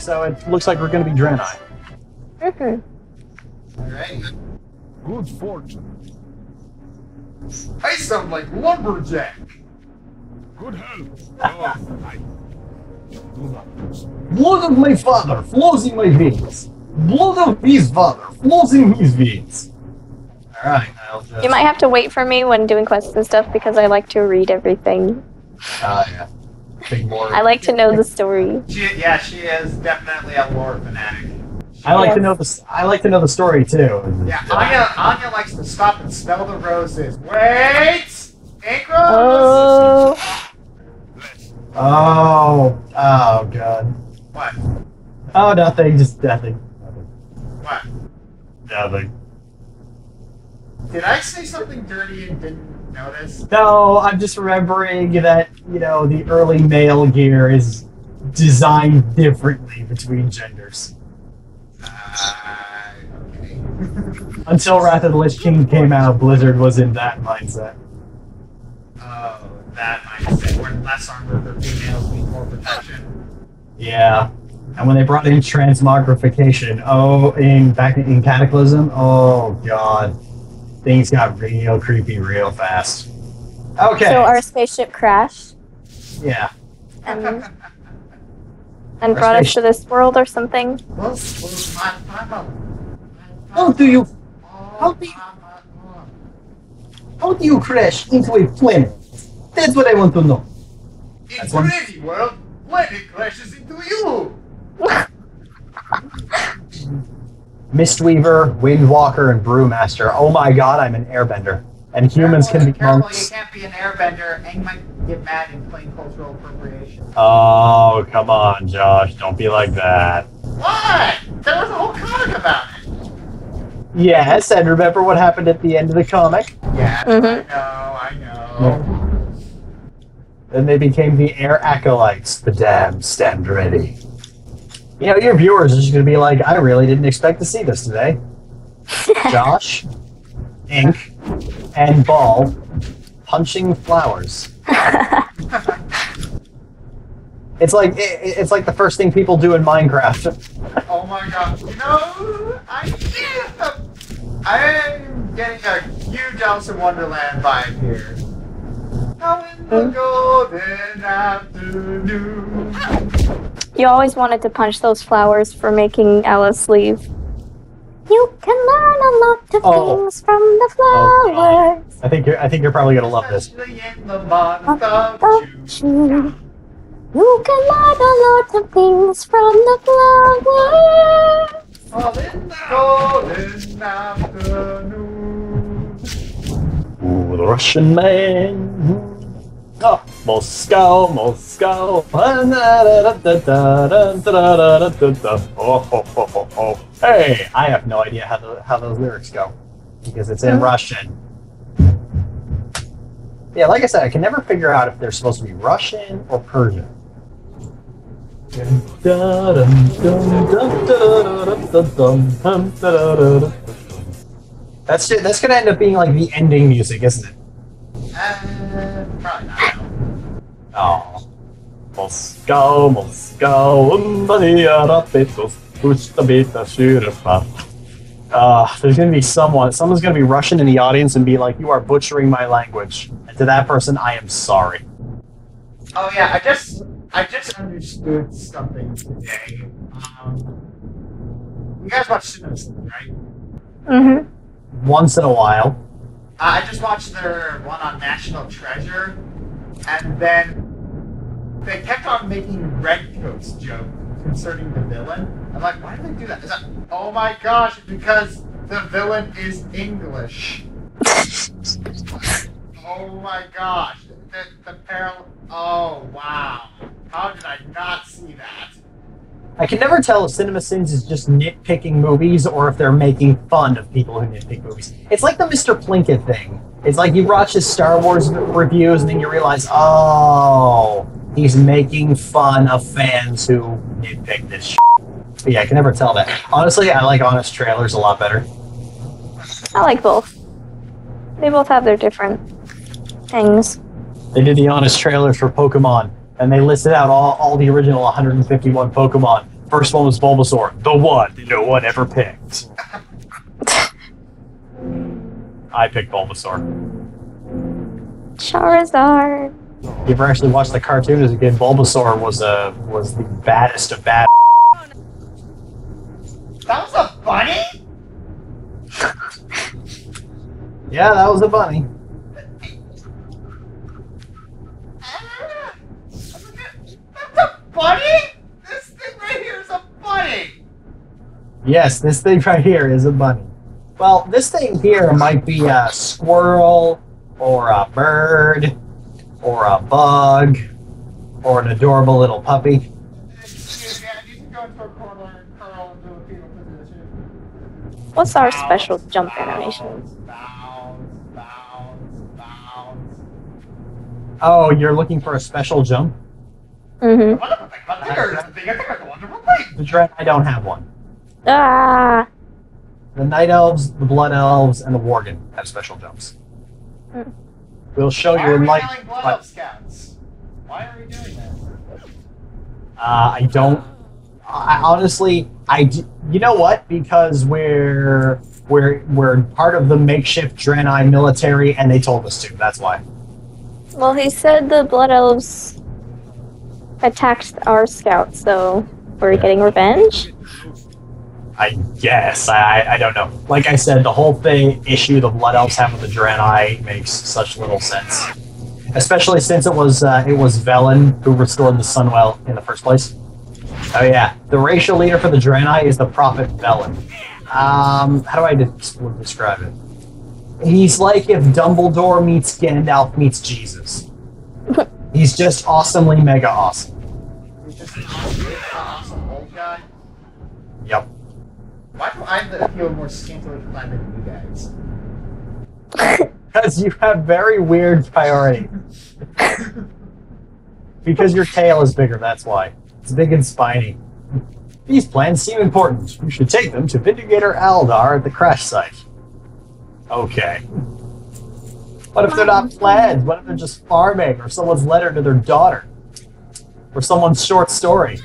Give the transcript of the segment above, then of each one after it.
so it looks like we're going to be Draenei. Alright. Good fortune. I sound like Lumberjack. Good health. Oh, I do not lose. Blood of my father flows in my veins. Blood of his father flows in his veins. Alright, I'll just... You might have to wait for me when doing quests and stuff because I like to read everything. yeah. Big lore. I like to know the story. She is definitely a lore fanatic. I like to know the. I like to know the story too. Yeah, Anya likes to stop and smell the roses. Wait! Ink roses! Oh. Oh god. What? Oh, nothing. Just nothing. What? Nothing. Did I say something dirty and didn't notice? No, I'm just remembering that the early male gear is designed differently between genders. Okay. Until Wrath of the Lich King came out, Blizzard was in that mindset. Oh, that mindset. Where less armor for females means more protection. Yeah. And when they brought in transmogrification, back in Cataclysm, oh god. Things got real creepy real fast. Okay. So our spaceship crashed Yeah. and brought us to this world or something. How do you crash into a planet? That's what I want to know. It's ready, world. When it crashes into you. Mistweaver, Windwalker, and Brewmaster. Oh my god, I'm an airbender. And humans can be monks. You can't be an airbender, and you might get mad and claim cultural appropriation. Oh, come on, Josh. Don't be like that. What? There was a whole comic about it. Yes, and remember what happened at the end of the comic? Yeah, I know. Then they became the Air Acolytes. The damn stand ready. Your viewers are just going to be like, I really didn't expect to see this today. Josh, Ink, and Ball punching flowers. It's like the first thing people do in Minecraft. Oh my god. I'm getting a huge Alice in Wonderland vibe here. Now in the golden afternoon. You always wanted to punch those flowers for making Alice leave. You can learn a lot of things from the flowers. I think you're probably gonna love this. Especially in the month of June. You can learn a lot of things from the flowers. All in the golden afternoon. Ooh, the Russian man. Oh, Moscow, Moscow. Oh. Hey, I have no idea how those lyrics go because it's in Russian. Yeah, like I said, I can never figure out if they're supposed to be Russian or Persian. That's gonna end up being like the ending music, isn't it? Probably not. Oh. Moscow, Moscow, there's gonna be someone's gonna be Russian in the audience and be like, you are butchering my language. And to that person, I am sorry. Oh yeah, I just understood something today. You guys watch Shenanigans, right? Mm-hmm. Once in a while. I just watched their one on National Treasure, and then they kept on making Redcoats joke concerning the villain. I'm like, why did they do that? It's like, oh my gosh, because the villain is English. Oh my gosh, the parallel. Oh wow, how did I not see that? I can never tell if CinemaSins is just nitpicking movies or if they're making fun of people who nitpick movies. It's like the Mr. Plinkett thing. It's like you watch his Star Wars reviews and then you realize, oh, he's making fun of fans who nitpick this shit. But yeah, I can never tell that. Honestly, I like honest trailers a lot better. I like both. They both have their different things. They did the honest trailers for Pokemon, and they listed out all the original 151 Pokemon. First one was Bulbasaur, the one no one ever picked. I picked Bulbasaur. Charizard. You ever actually watched the cartoon as a kid? Bulbasaur was the baddest of bad. That was a bunny? Yeah, that was a bunny. That's a bunny? This thing right here is a bunny! Yes, this thing right here is a bunny. Well, this thing here might be a squirrel, or a bird, or a bug, or an adorable little puppy. Excuse me, I need to go into a corner and curl into a fetal position. What's our special jump animation? Bounce, bounce, bounce. Oh, you're looking for a special jump? Mm-hmm. Wonderful thing about the thing about the wonderful thing. The Dread, I don't have one. Ah. The Night Elves, the Blood Elves, and the Worgen have special jumps. Hmm. We'll show Why you are in we light. yelling Blood Elf Scouts? Why are we doing this? I don't. I honestly, you know what? Because we're part of the makeshift Draenei military, and they told us to. That's why. Well, he said the Blood Elves attacked our scouts, so we're getting revenge? I guess. I don't know. Like I said, the whole issue the Blood Elves have with the Draenei makes such little sense. Especially since it was Velen who restored the Sunwell in the first place. Oh yeah, the racial leader for the Draenei is the Prophet Velen. How do I describe it? He's like if Dumbledore meets Gandalf meets Jesus. He's just awesomely mega awesome. He's just an awesome old guy. Yep. Why do I feel more scantily clad than you guys? Because you have very weird priorities. Because your tail is bigger, that's why. It's big and spiny. These plans seem important. You should take them to Vindicator Aldar at the crash site. Okay. What if they're not plans? What if they're just farming, or someone's letter to their daughter? Or someone's short story?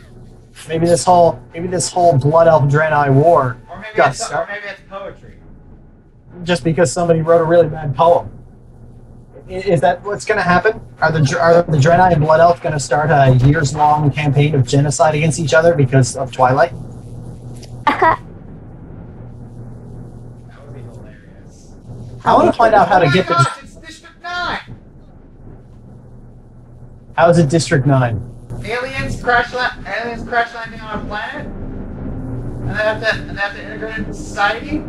Maybe this whole Blood Elf Draenei war Or maybe got it's poetry. just because somebody wrote a really bad poem. Is that what's going to happen? Are the Draenei and Blood Elf going to start a years-long campaign of genocide against each other because of Twilight? That would be hilarious. I want to find out how to get gosh, this. it's District 9! How is it District 9? Aliens crash landing on a planet? And they have to integrate into society?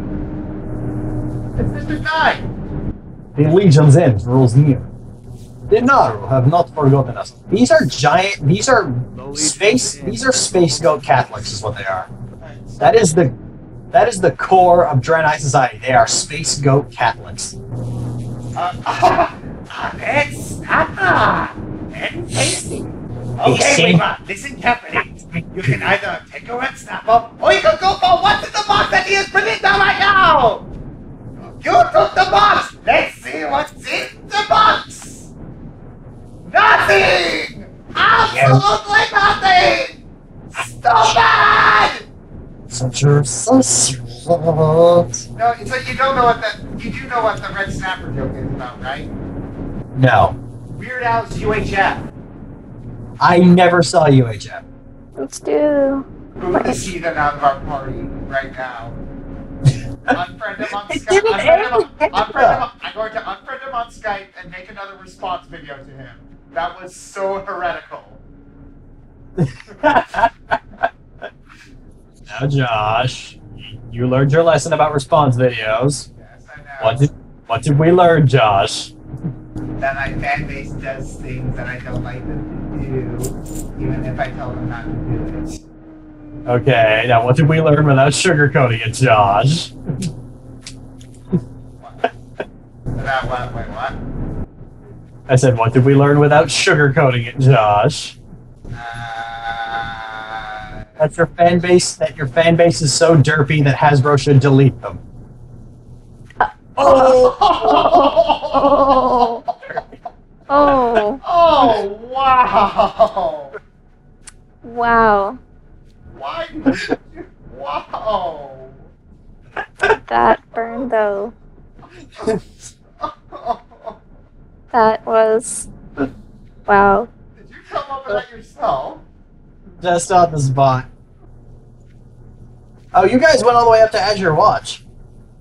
It's District 9! The Legion's end rules near. The Naru have not forgotten us. These are space goat Catholics is what they are. That is the core of Draenei society. They are space goat Catholics. It's tasty. Okay, Weaver, listen carefully. You can either take a red snapper, or you can go for what's in the box that he is putting down right now! You took the box! Let's see what's in the box! Nothing! Absolutely nothing! Stupid! So sweet. No, so you don't know you do know what the red snapper joke is about, right? No. Weird Al's UHF. I never saw UHF. Let's do... Who is he then out of our party right now? Unfriend him on It Skype. didn't end. I'm going to unfriend him on Skype and make another response video to him. That was so heretical. Now, Josh, you learned your lesson about response videos. Yes, I know. What did we learn, Josh? That my fan base does things that I don't like them to do, even if I tell them not to do it. Okay, now what did we learn without sugarcoating it, Josh? Without what? Wait, what? I said, what did we learn without sugarcoating it, Josh? That your fan base is so derpy that Hasbro should delete them. Oh! Oh! Oh, wow! Wow. Why did you... Wow. That burned though. That was... Wow. Did you come up with that yourself? Just on the spot. Oh, you guys went all the way up to Azure Watch.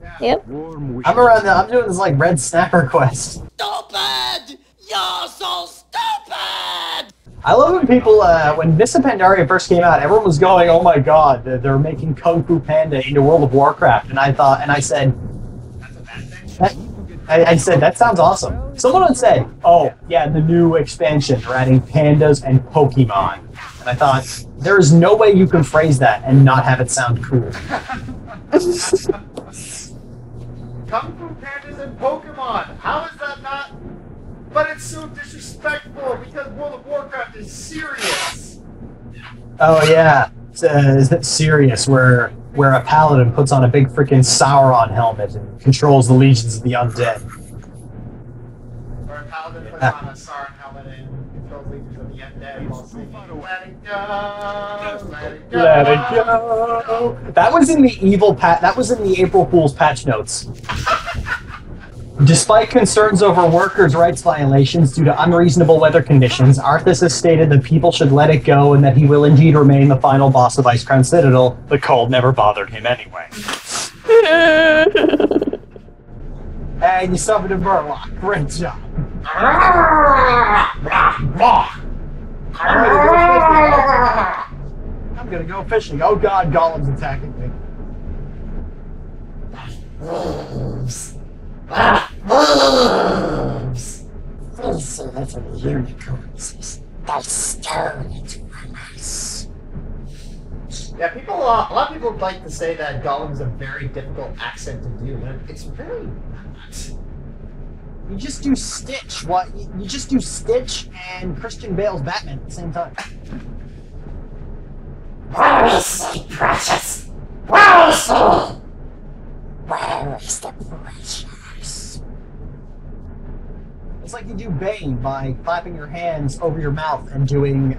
Yeah. Yep. Warm I'm around the. I'm doing this like red snapper quest. Stupid! You're so stupid! I love when people, when Mists of Pandaria first came out, everyone was going, "Oh my God, they're making Kung Fu Panda into World of Warcraft," and I thought, and I said, That's a bad thing. I said that sounds awesome. Someone would say, "Oh yeah, the new expansion, they're adding pandas and Pokemon," and I thought, there is no way you can phrase that and not have it sound cool. Kung Fu Pandas and Pokemon. How is that not? But it's so disrespectful because World of Warcraft is serious. Oh yeah, is that serious? Where a paladin puts on a big freaking Sauron helmet and controls the legions of the undead. Or a paladin puts on a Sauron helmet and controls legions of the undead while singing, "Let it go, let it go." Let it go. That was in the That was in the April Fool's patch notes. Despite concerns over workers' rights violations due to unreasonable weather conditions, Arthas has stated that people should let it go and that he will indeed remain the final boss of Icecrown Citadel. The cold never bothered him anyway. And you summoned a Murloc. Great job. I'm gonna go fishing. Oh God, Golem's attacking me. Wolves! Wolves! These little unicorns, they stole it from us. Yeah, a lot of people like to say that Gollum is a very difficult accent to do, but it's really not. You just do Stitch. What? You just do Stitch and Christian Bale's Batman at the same time. Where is he, precious? Where is he? Where is the precious? It's like you do Bane by clapping your hands over your mouth and doing,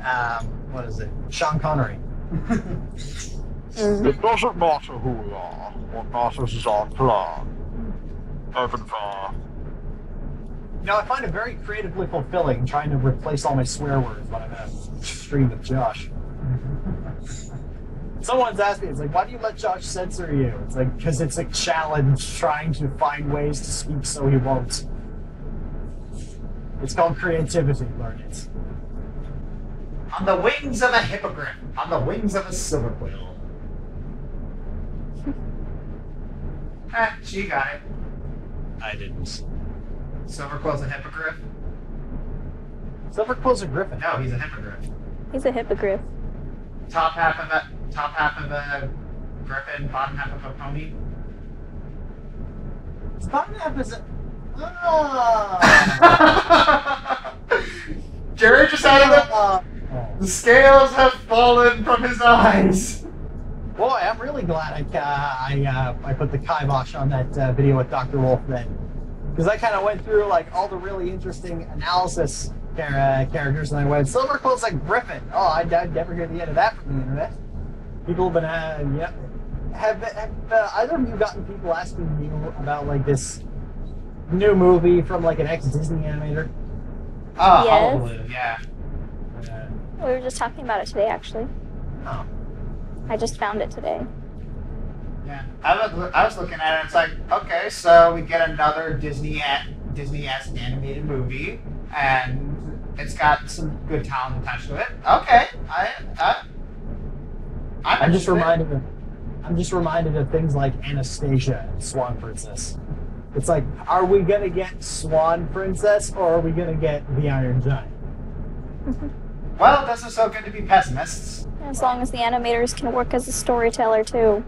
what is it? Sean Connery. It doesn't matter who we are. What matters is our plan. Open fire. You know, I find it very creatively fulfilling trying to replace all my swear words when I'm in a stream with Josh. Someone's asked me, it's like, why do you let Josh censor you? It's like, because it's a challenge trying to find ways to speak so he won't. It's called creativity, learn it. On the wings of a hippogriff, on the wings of a silver quill. She got it. I didn't. Silver quill's a hippogriff? Silver Quill's a griffin. No, he's a hippogriff. He's a hippogriff. Top half of a griffin, bottom half of a pony. His bottom half is a... Jerry just had the scales have fallen from his eyes. Boy, I'm really glad I put the kibosh on that video with Dr. Wolf then. Because I kind of went through like all the really interesting analysis characters, and I went, Silver Quill's like Griffin. Oh, I'd never hear the end of that from the internet. People have been, have either of you gotten people asking you about like this new movie from like an ex-Disney animator? Oh, Yes. Hullabaloo, yeah. We were just talking about it today, actually. Oh. I just found it today. Yeah, I was looking at it. It's like, okay, so we get another Disney-esque animated movie, and it's got some good talent attached to it. Okay, I'm just reminded of things like Anastasia and Swan Princess. It's like, are we gonna get Swan Princess or are we gonna get the Iron Giant? Well, this is so good to be pessimists. As long as the animators can work as a storyteller too.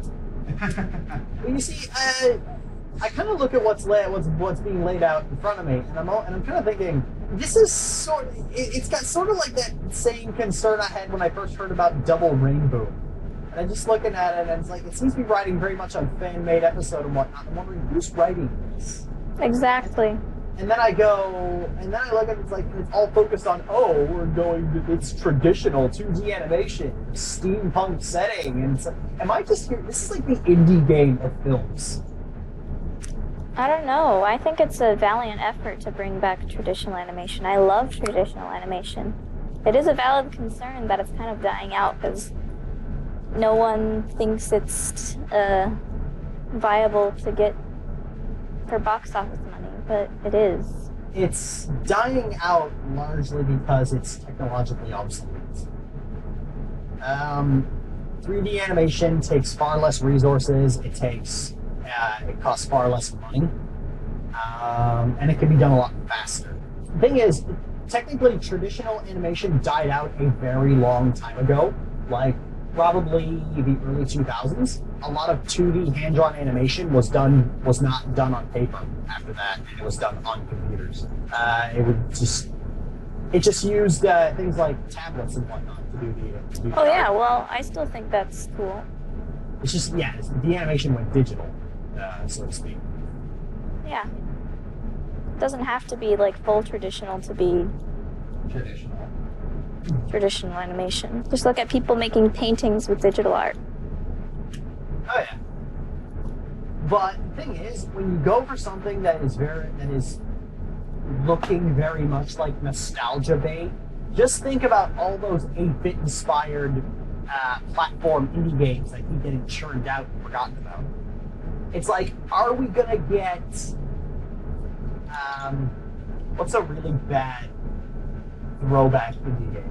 Well, you see, I kind of look at what's being laid out in front of me, and I'm kind of thinking, this is it's got sort of like that same concern I had when I first heard about Double Rainbow. And I'm just looking at it, and it's like, it seems to be riding very much on fan-made episode and whatnot. I'm wondering, who's writing this? Exactly. And then I go, and then I look at it, it's like, it's all focused on, oh, it's traditional 2D animation, steampunk setting, and it's like, am I just here? This is like the indie game of films. I don't know. I think it's a valiant effort to bring back traditional animation. I love traditional animation. It is a valid concern that it's kind of dying out because no one thinks it's viable to get for box office money, but it is. It's dying out largely because it's technologically obsolete. 3D animation takes far less resources. It costs far less money, and it can be done a lot faster. The thing is, technically, traditional animation died out a very long time ago, like probably the early 2000s. A lot of 2D hand-drawn animation was not done on paper after that, and it was done on computers. It just used things like tablets and whatnot to do the Oh yeah, well, I still think that's cool. It's just, the animation went digital, so to speak. Yeah. It doesn't have to be like full traditional to be traditional animation. Just look at people making paintings with digital art. Oh yeah. But the thing is, when you go for something that is looking very much like nostalgia bait, just think about all those 8-bit inspired platform indie games that keep getting churned out and forgotten about. It's like, are we gonna get what's a really bad throwback indie game?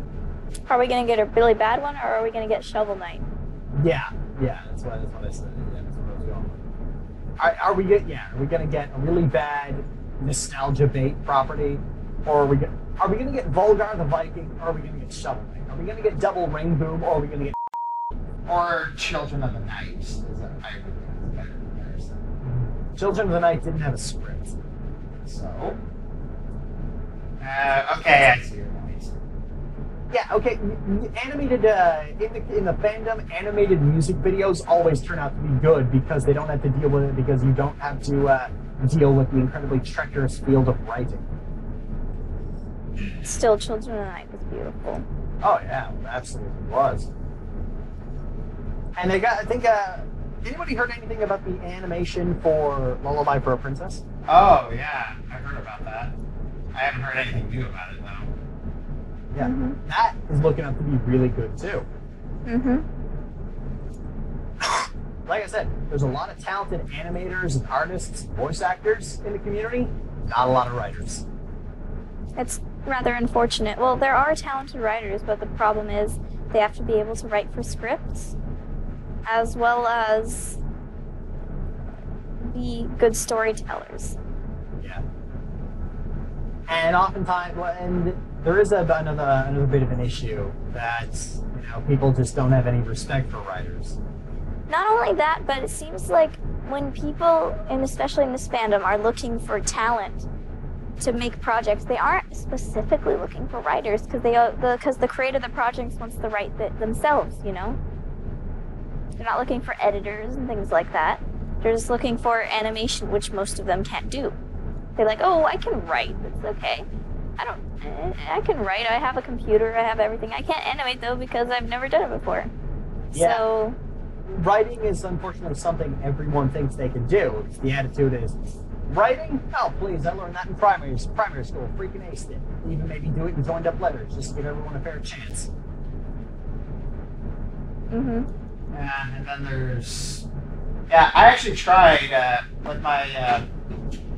Are we gonna get a really bad one, or are we gonna get Shovel Knight? Yeah, that's what I said. Yeah, that's what I was going with. Are we gonna get a really bad nostalgia bait property, or are we gonna get Volgar the Viking, or are we gonna get Shovel Knight? Are we gonna get Double Ring Boom, or are we gonna get Or Children of the Night is a better comparison. Children of the Night didn't have a script. So okay, I see your point. Yeah, okay. Animated in the fandom, animated music videos always turn out to be good because they don't have to deal with it, because you don't have to deal with the incredibly treacherous field of writing. Still, Children of the Night was beautiful. Oh yeah, it absolutely was. And I think anybody heard anything about the animation for Lullaby for a Princess? Oh yeah, I've heard about that. I haven't heard anything new about it though. Yeah, that is looking up to be really good too. Like I said, there's a lot of talented animators and artists, voice actors in the community, not a lot of writers. It's rather unfortunate. Well, there are talented writers, but the problem is they have to be able to write for scripts, as well as be good storytellers. Yeah. And oftentimes, and there is another bit of an issue that, people just don't have any respect for writers. Not only that, but it seems like when people, and especially in this fandom, are looking for talent to make projects, they aren't specifically looking for writers because the creator of the projects wants to write themselves. They're not looking for editors and things like that. They're just looking for animation, which most of them can't do. They're like, oh, I can write. It's okay. I can write. I have a computer. I have everything. I can't animate though because I've never done it before. Yeah. So writing is unfortunately something everyone thinks they can do. The attitude is, writing? Oh, please, I learned that in primary school. Freaking aced it. Even maybe do it in joined up letters just to give everyone a fair chance. And then there's... Yeah, I actually tried, with my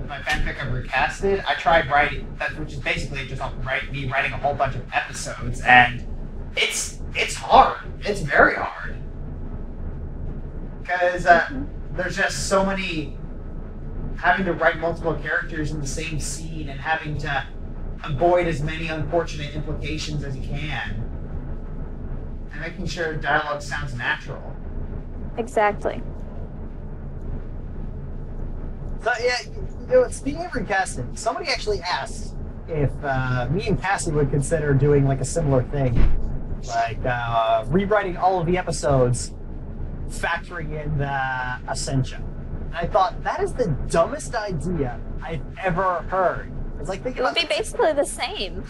fanfic of Recasted, I tried writing, which is basically just me writing a whole bunch of episodes, and it's hard. It's very hard. Because there's just so many... having to write multiple characters in the same scene and having to avoid as many unfortunate implications as you can. And making sure dialogue sounds natural. exactly. So yeah, speaking of recasting, somebody actually asked if me and Cassie would consider doing like a similar thing, like rewriting all of the episodes, factoring in the Ascension. And I thought that is the dumbest idea I've ever heard. It's like think It would about be basically the same.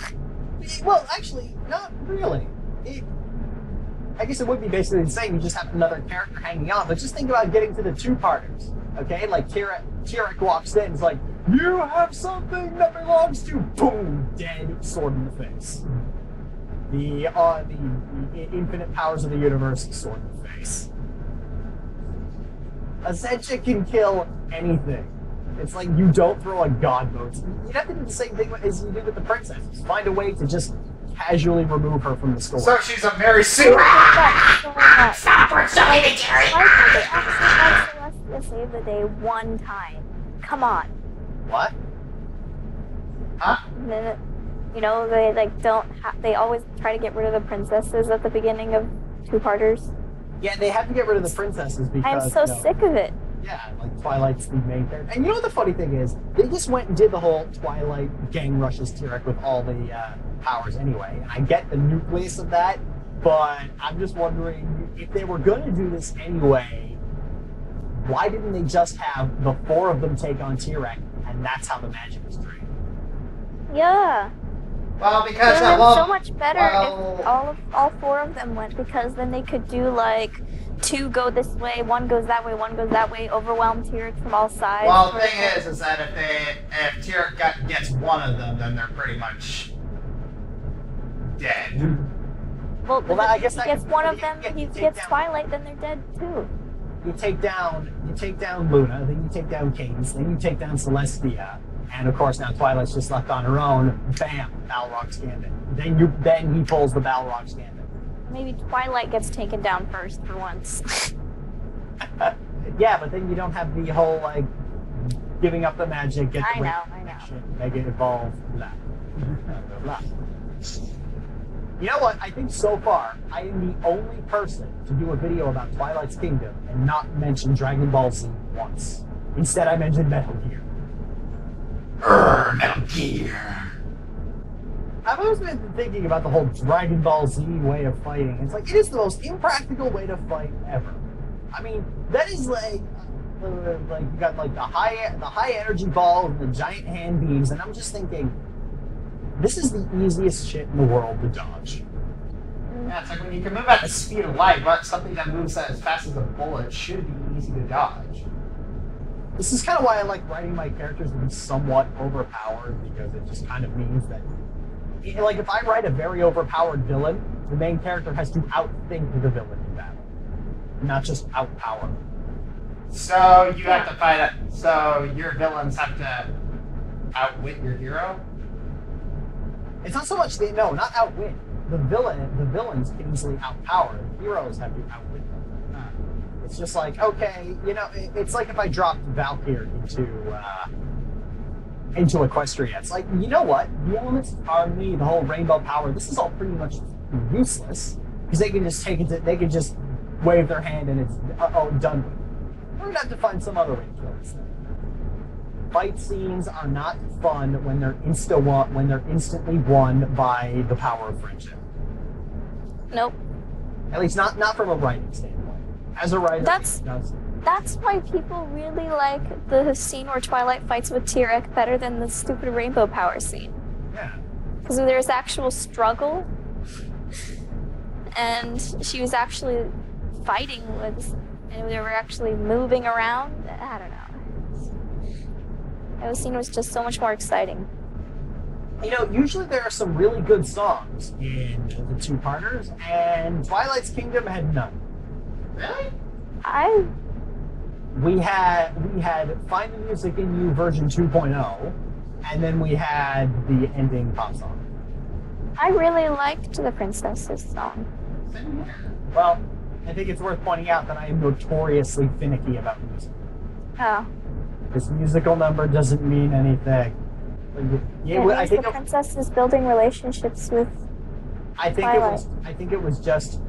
Well, actually, not really. I guess it would be basically the same. You just have another character hanging on. But just think about getting to the two-parters. Okay, like Tirek walks in, and is like, "You have something that belongs to." Boom, dead, sword in the face. The infinite powers of the universe, sword in the face. Ascension can kill anything. It's like you don't throw a god boat. You'd have to do the same thing as you did with the princesses. Find a way to just casually remove her from the story. So she's a Mary Sue. Stop pursuing me, Jerry! Why can't they actually have Celestia save the day one time? Come on. What? Huh? And then, you know, they like don't. They always try to get rid of the princesses at the beginning of two-parters. Yeah, they have to get rid of the princesses because I'm so sick of it. Yeah, like Twilight's the main character. And you know what the funny thing is? They just went and did the whole Twilight gang rushes Tirek with all the powers anyway. And I get the nucleus of that, but I'm just wondering if they were going to do this anyway, why didn't they just have the four of them take on Tirek, and that's how the magic was trained? Yeah. Well, It because would have well, been so much better well- if all four of them went, because then they could do like two go this way, one goes that way, one goes that way, overwhelm Tirek from all sides. Well, the thing is that if Tirek gets one of them, then they're pretty much dead. Well, I if guess he that gets could- one of you them, get- he you take gets down- Twilight, then they're dead too. You take down Luna, then you take down Cadence, then you take down Celestia, and of course now Twilight's just left on her own. Bam, Balrog's Gambit. Then he pulls the Balrog's Gambit. Maybe Twilight gets taken down first for once. Yeah, but then you don't have the whole like giving up the magic, get the I know. connection, make it evolve, blah. Blah. You know what? I think so far I am the only person to do a video about Twilight's Kingdom and not mention Dragon Ball Z once. Instead, I mentioned Metal Gear. Metal Gear. I've always been thinking about the whole Dragon Ball Z way of fighting. It's like, it is the most impractical way to fight ever. I mean, that is like you got like the high energy ball and the giant hand beams, and I'm just thinking, this is the easiest shit in the world to dodge. Yeah, it's like when you can move at the speed of light, but something that moves as fast as a bullet should be easy to dodge. This is kind of why I like writing my characters to be somewhat overpowered, because it just kind of means that, like, if I write a very overpowered villain, the main character has to outthink the villain in battle, not just outpower. So you have to fight it. So your villains have to outwit your hero. It's not so much not outwit. The villains can easily outpower. The heroes have to outwit them. It's just like, okay, it's like if I dropped Valkyr into Equestria. It's like, you know what? The elements of harmony, the whole rainbow power, this is all pretty much useless, because they can just they can just wave their hand and it's done with. We're gonna have to find some other way to kill this thing. Fight scenes are not fun when they're instantly won by the power of friendship. Nope. At least not from a writing standpoint. As a writer, That's why people really like the scene where Twilight fights with Tirek better than the stupid rainbow power scene. Yeah. Because there's actual struggle, and she was actually fighting with, and they were actually moving around. I don't know. That scene was just so much more exciting. Usually there are some really good songs in the two-parters, and Twilight's Kingdom had none. Really? We had Find the Music in You version 2.0, and then we had the ending pop song. I really liked the Princess's song. Well, I think it's worth pointing out that I am notoriously finicky about music. Oh. This musical number doesn't mean anything. I think the princess is building relationships with Twilight. I think it was just,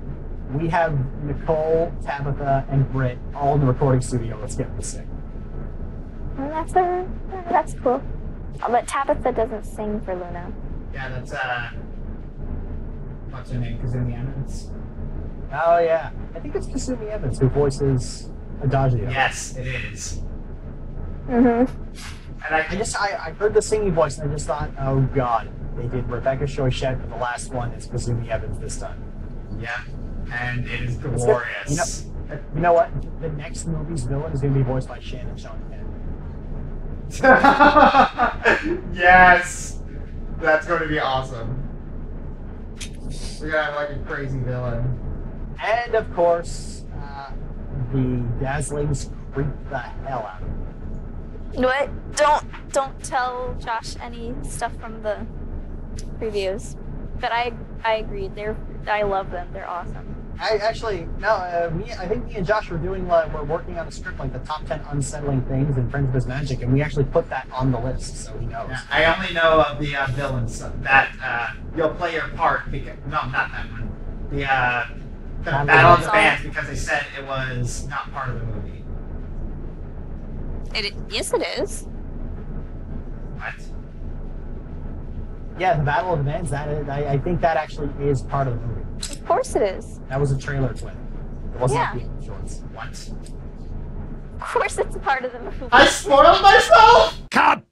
we have Nicole, Tabitha, and Britt all in the recording studio. Let's get this sing. Well, that's cool. But Tabitha doesn't sing for Luna. Yeah, that's what's her name? Kazumi Evans. Oh yeah, I think it's Kasumi Evans who voices Adagio. Yes, it is. Mm-hmm. And I heard the singing voice and I just thought, oh god, they did Rebecca Choichette, but the last one is Kazumi Evans this time. Yeah, and it is It's good. glorious. You know what? The next movie's villain is going to be voiced by Shannon Penn. Yes! That's going to be awesome. We're going to have like a crazy villain. And of course, the Dazzlings creep the hell out of me. What? Don't tell Josh any stuff from the previews. But I agreed. I love them. They're awesome. I think me and Josh were we're working on a script like the top 10 unsettling things in Friends vs. Magic, and we actually put that on the list, so he knows. Yeah, I only know of the villains that you'll play your part. Not that one. The Battle of the Bands, because they said it was not part of the movie. Yes, it is. What? Yeah, the Battle of the Bands. I think that actually is part of the movie. Of course it is. That was a trailer clip. It wasn't Yeah. the shorts. What? Of course it's a part of the movie. I spoiled myself! Cut!